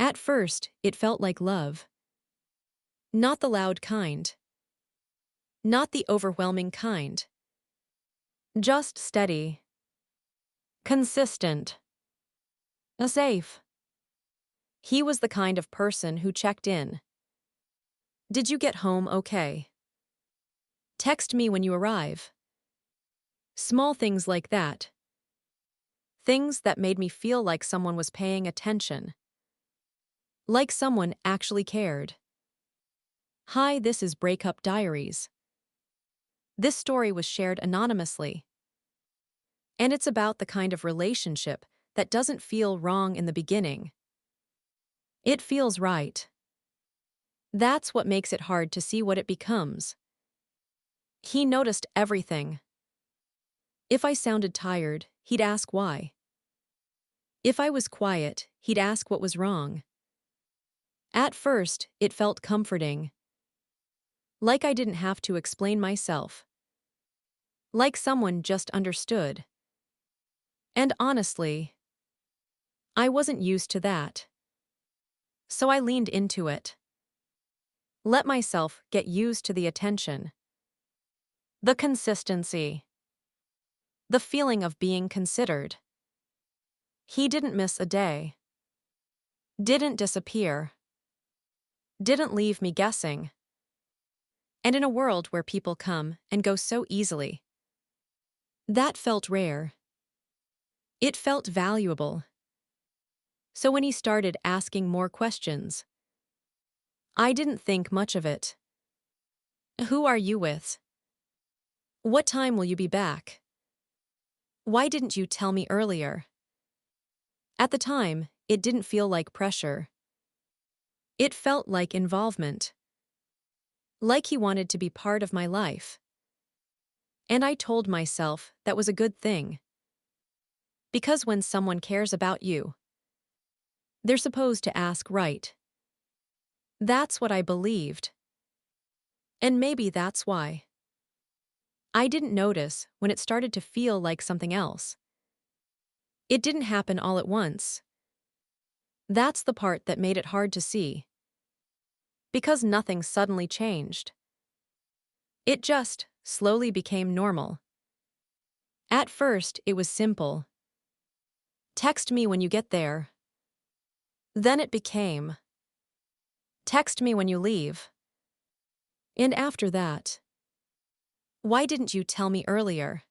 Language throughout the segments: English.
At first, it felt like love. Not the loud kind. Not the overwhelming kind. Just steady. Consistent. Safe. He was the kind of person who checked in. Did you get home okay? Text me when you arrive. Small things like that. Things that made me feel like someone was paying attention. Like someone actually cared. Hi, this is Breakup Diaries. This story was shared anonymously. And it's about the kind of relationship that doesn't feel wrong in the beginning. It feels right. That's what makes it hard to see what it becomes. He noticed everything. If I sounded tired, he'd ask why. If I was quiet, he'd ask what was wrong. At first, it felt comforting. Like I didn't have to explain myself. Like someone just understood. And honestly, I wasn't used to that. So I leaned into it. Let myself get used to the attention. The consistency. The feeling of being considered. He didn't miss a day. Didn't disappear. Didn't leave me guessing. And in a world where people come and go so easily, that felt rare. It felt valuable. So when he started asking more questions, I didn't think much of it. Who are you with? What time will you be back? Why didn't you tell me earlier? At the time, it didn't feel like pressure. It felt like involvement. Like he wanted to be part of my life. And I told myself that was a good thing. Because when someone cares about you, they're supposed to ask right. That's what I believed. And maybe that's why. I didn't notice when it started to feel like something else. It didn't happen all at once. That's the part that made it hard to see. Because nothing suddenly changed. It just slowly became normal. At first, it was simple. Text me when you get there. Then it became, text me when you leave. And after that, why didn't you tell me earlier?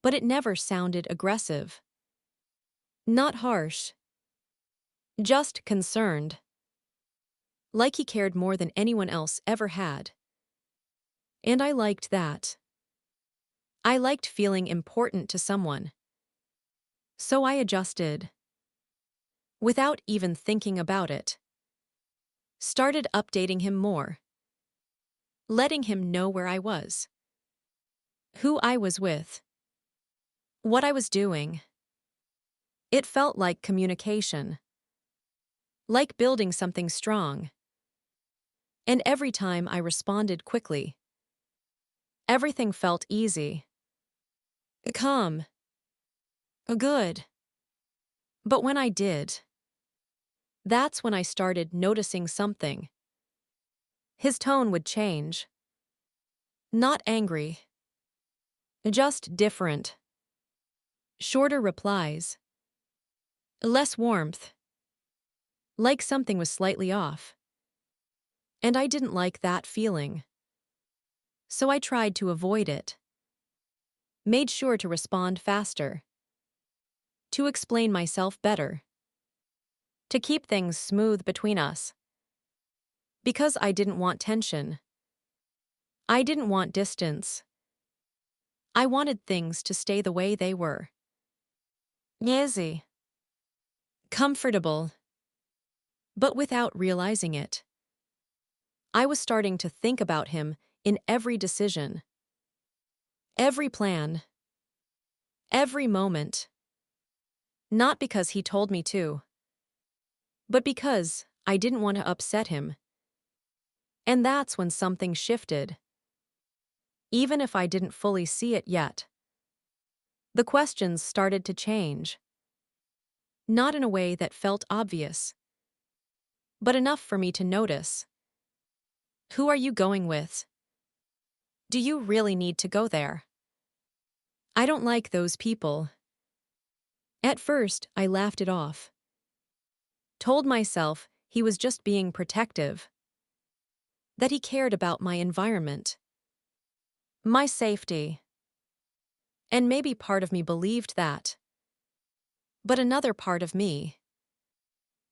But it never sounded aggressive. Not harsh. Just concerned. Like he cared more than anyone else ever had. And I liked that. I liked feeling important to someone. So I adjusted. Without even thinking about it. Started updating him more. Letting him know where I was. Who I was with. What I was doing. It felt like communication. Like building something strong. And every time I responded quickly, everything felt easy. Calm. Good. But when I did, that's when I started noticing something. His tone would change. Not angry. Just different. Shorter replies. Less warmth. Like something was slightly off. And I didn't like that feeling. So I tried to avoid it. Made sure to respond faster. To explain myself better. To keep things smooth between us. Because I didn't want tension. I didn't want distance. I wanted things to stay the way they were. Easy. Comfortable. But without realizing it. I was starting to think about him in every decision. Every plan. Every moment. Not because he told me to. But because I didn't want to upset him. And that's when something shifted. Even if I didn't fully see it yet. The questions started to change. Not in a way that felt obvious. but enough for me to notice. Who are you going with? Do you really need to go there? I don't like those people. At first, I laughed it off. Told myself he was just being protective, that he cared about my environment, my safety. And maybe part of me believed that. But another part of me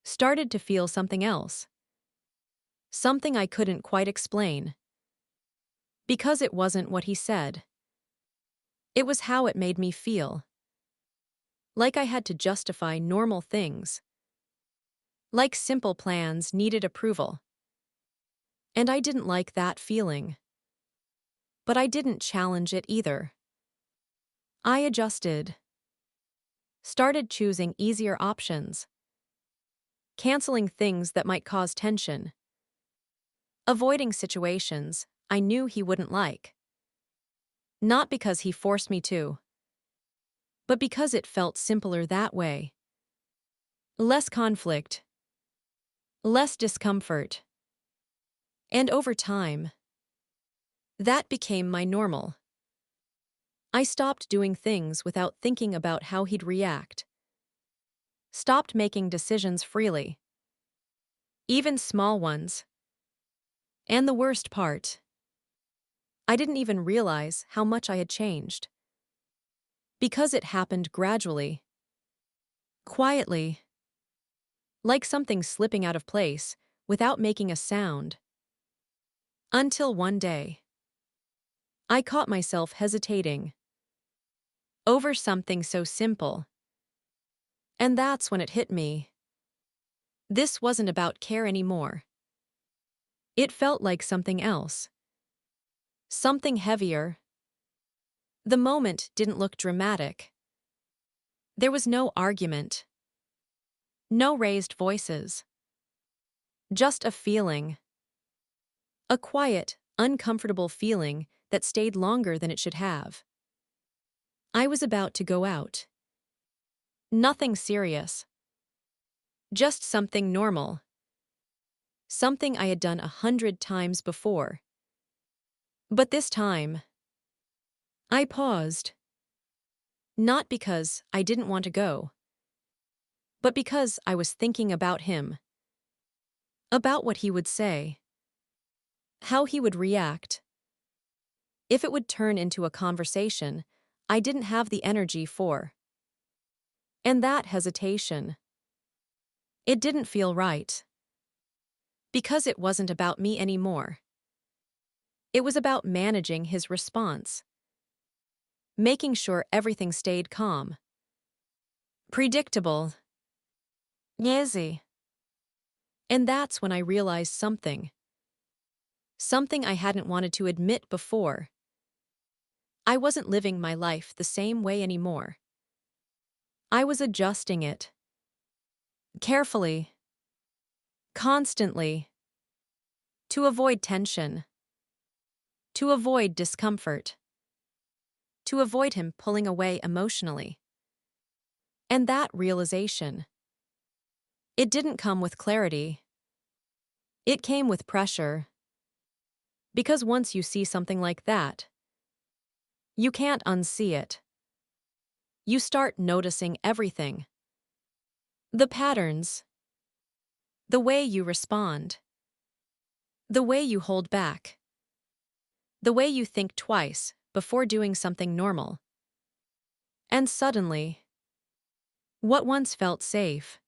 started to feel something else, something I couldn't quite explain. Because it wasn't what he said. It was how it made me feel. Like I had to justify normal things. Like simple plans needed approval. And I didn't like that feeling. But I didn't challenge it either. I adjusted. Started choosing easier options. Canceling things that might cause tension. Avoiding situations I knew he wouldn't like. Not because he forced me to, but because it felt simpler that way. Less conflict. Less discomfort. And over time, that became my normal. I stopped doing things without thinking about how he'd react. Stopped making decisions freely. Even small ones. And the worst part, I didn't even realize how much I had changed. Because it happened gradually. Quietly. Like something slipping out of place without making a sound. Until one day, I caught myself hesitating. Over something so simple. And that's when it hit me. This wasn't about care anymore. It felt like something else. Something heavier. The moment didn't look dramatic. There was no argument. No raised voices. Just a feeling. A quiet, uncomfortable feeling that stayed longer than it should have. I was about to go out. Nothing serious. Just something normal. Something I had done 100 times before. But this time, I paused. Not because I didn't want to go, but because I was thinking about him. About what he would say. How he would react. If it would turn into a conversation I didn't have the energy for. And that hesitation. It didn't feel right. Because it wasn't about me anymore. It was about managing his response. Making sure everything stayed calm. Predictable. Easy. And that's when I realized something. Something I hadn't wanted to admit before. I wasn't living my life the same way anymore. I was adjusting it. Carefully. Constantly. To avoid tension. To avoid discomfort. To avoid him pulling away emotionally. And that realization. It didn't come with clarity. It came with pressure. Because once you see something like that, you can't unsee it. You start noticing everything. The patterns. The way you respond. The way you hold back. The way you think twice before doing something normal. And suddenly, what once felt safe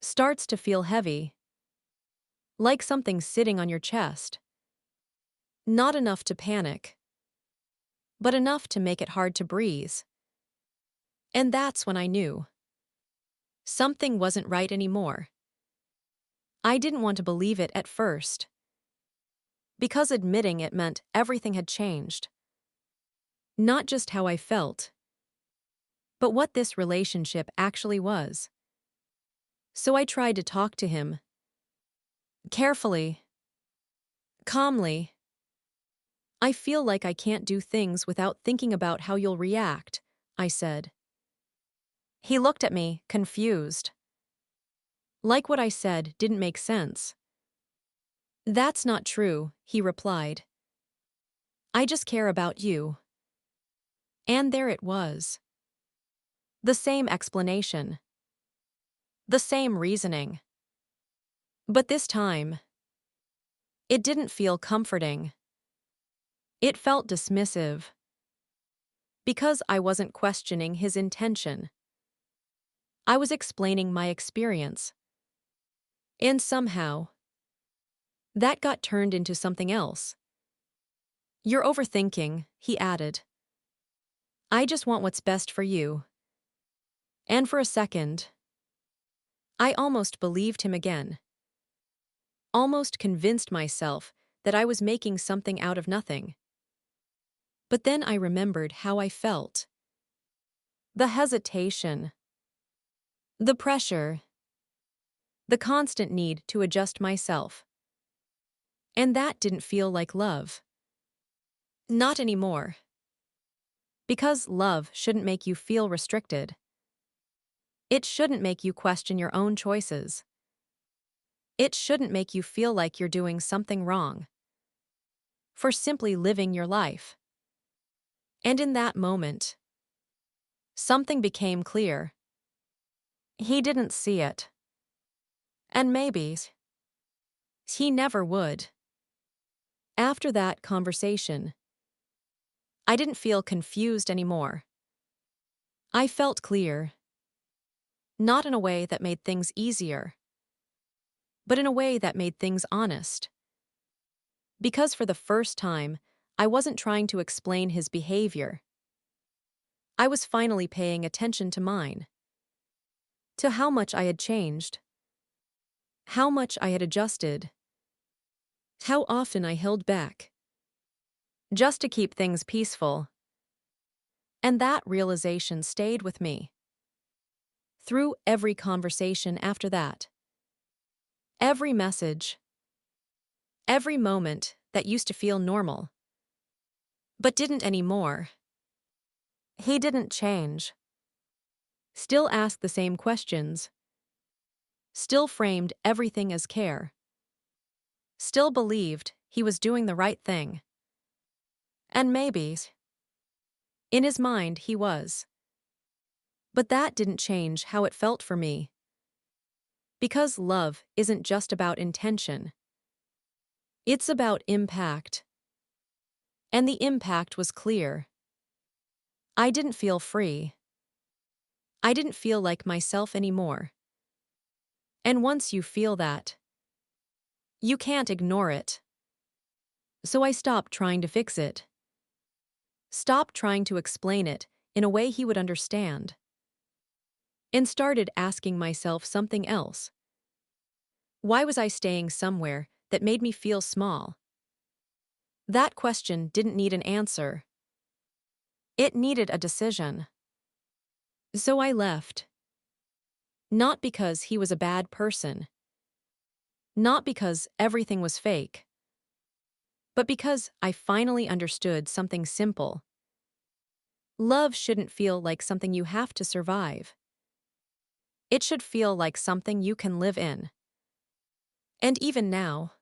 starts to feel heavy. Like something sitting on your chest. Not enough to panic, but enough to make it hard to breathe. And that's when I knew. Something wasn't right anymore. I didn't want to believe it at first. Because admitting it meant everything had changed. Not just how I felt, but what this relationship actually was. So I tried to talk to him. Carefully. Calmly. I feel like I can't do things without thinking about how you'll react, I said. He looked at me, confused. Like what I said didn't make sense. That's not true, he replied. I just care about you. And there it was. The same explanation. The same reasoning. But this time, it didn't feel comforting. It felt dismissive. Because I wasn't questioning his intention. I was explaining my experience. And somehow, that got turned into something else. You're overthinking, he added. I just want what's best for you. And for a second, I almost believed him again. Almost convinced myself that I was making something out of nothing. But then I remembered how I felt. The hesitation. The pressure. The constant need to adjust myself. And that didn't feel like love. Not anymore. Because love shouldn't make you feel restricted. It shouldn't make you question your own choices. It shouldn't make you feel like you're doing something wrong. For simply living your life. And in that moment, something became clear. He didn't see it. And maybe he never would. After that conversation, I didn't feel confused anymore. I felt clear. Not in a way that made things easier, but in a way that made things honest. Because for the first time, I wasn't trying to explain his behavior. I was finally paying attention to mine. To how much I had changed. How much I had adjusted. How often I held back. Just to keep things peaceful. And that realization stayed with me. Through every conversation after that. Every message. Every moment that used to feel normal. But didn't anymore. He didn't change. Still asked the same questions. Still framed everything as care. Still believed he was doing the right thing. And maybe, in his mind, he was. But that didn't change how it felt for me. Because love isn't just about intention. It's about impact. And the impact was clear. I didn't feel free. I didn't feel like myself anymore. And once you feel that, you can't ignore it. So I stopped trying to fix it. Stopped trying to explain it in a way he would understand. And started asking myself something else. Why was I staying somewhere that made me feel small? That question didn't need an answer. It needed a decision. So I left. Not because he was a bad person. Not because everything was fake. But because I finally understood something simple. Love shouldn't feel like something you have to survive. It should feel like something you can live in. And even now,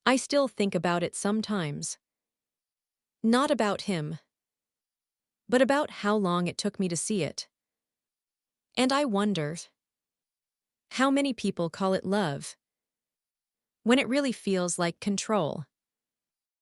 I still think about it sometimes. Not about him, but about how long it took me to see it. And I wonder how many people call it love when it really feels like control.